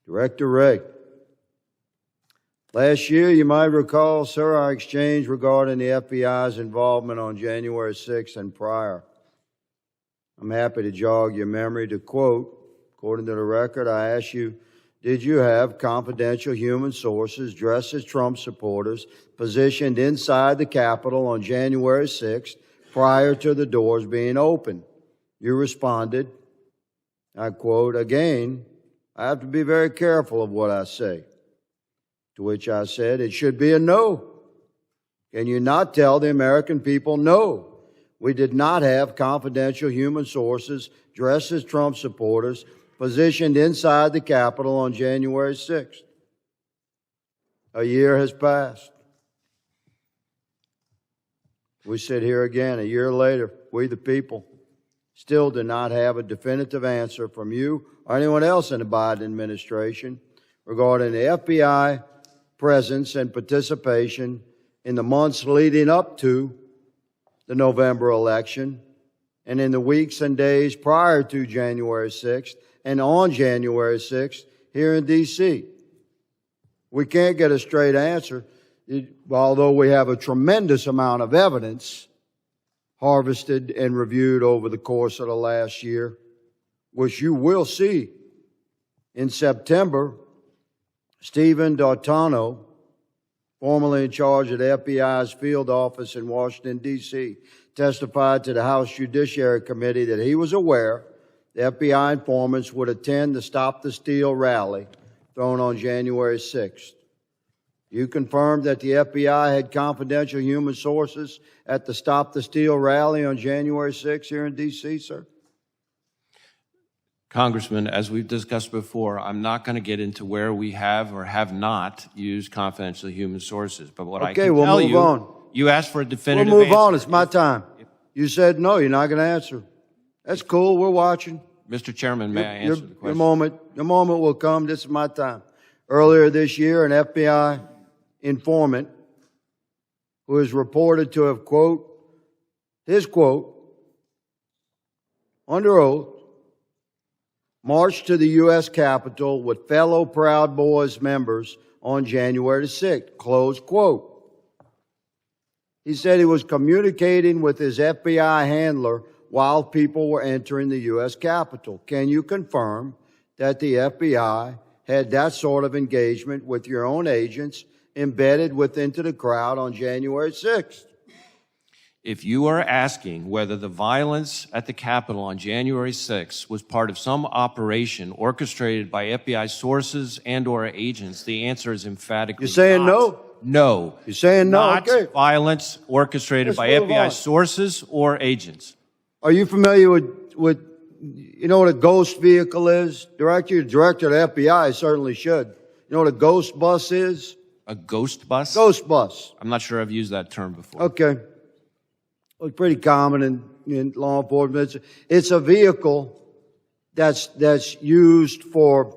Director Wray. Last year, you might recall, sir, our exchange regarding the FBI's involvement on January 6th and prior. I'm happy to jog your memory to quote, according to the record, I asked you, did you have confidential human sources dressed as Trump supporters positioned inside the Capitol on January 6th prior to the doors being opened? You responded, I quote, again, I have to be very careful of what I say. To which I said, it should be a no. Can you not tell the American people no? We did not have confidential human sources dressed as Trump supporters positioned inside the Capitol on January 6th. A year has passed. We sit here again a year later, we the people still do not have a definitive answer from you or anyone else in the Biden administration regarding the FBI presence and participation in the months leading up to the November election and in the weeks and days prior to January 6th and on January 6th here in D.C. We can't get a straight answer, although we have a tremendous amount of evidence harvested and reviewed over the course of the last year, which you will see. In September, Stephen D'Artano, formerly in charge of the FBI's field office in Washington, D.C., testified to the House Judiciary Committee that he was aware the FBI informants would attend the Stop the Steal rally thrown on January 6th. You confirmed that the FBI had confidential human sources at the Stop the Steal rally on January 6th here in D.C., sir? Congressman, as we've discussed before, I'm not going to get into where we have or have not used confidential human sources. But what I can tell you, you asked for a definitive answer. We'll move on. It's my time. You said no, you're not going to answer. That's cool. We're watching. Mr. Chairman, may I answer the question? Your moment will come. This is my time. Earlier this year, an FBI informant who is reported to have, quote, his quote, under oath, marched to the U.S. Capitol with fellow Proud Boys members on January 6th, close quote. He said he was communicating with his FBI handler while people were entering the U.S. Capitol. Can you confirm that the FBI had that sort of engagement with your own agents embedded into the crowd on January 6th? If you are asking whether the violence at the Capitol on January 6th was part of some operation orchestrated by FBI sources and or agents, the answer is emphatically You're saying not. no? No. You're saying no? Not okay. Violence orchestrated by FBI sources or agents. Are you familiar with you know what a ghost vehicle is? Director of the FBI certainly should. You know what a ghost bus is? A ghost bus? Ghost bus. I'm not sure I've used that term before. Okay. Well, it's pretty common in law enforcement. It's a vehicle that's used for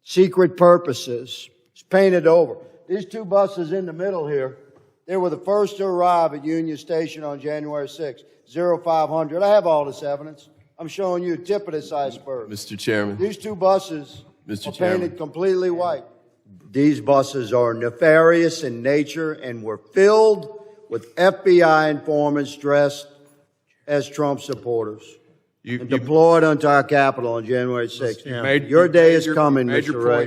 secret purposes. It's painted over. These two buses in the middle here, they were the first to arrive at Union Station on January 6th, 0500. I have all this evidence. I'm showing you a tip of this iceberg. Mr. Chairman. These two buses are painted completely white. These buses are nefarious in nature and were filled with FBI informants dressed as Trump supporters and deployed onto our Capitol on January 6th. Your day is coming, Mr. Wray.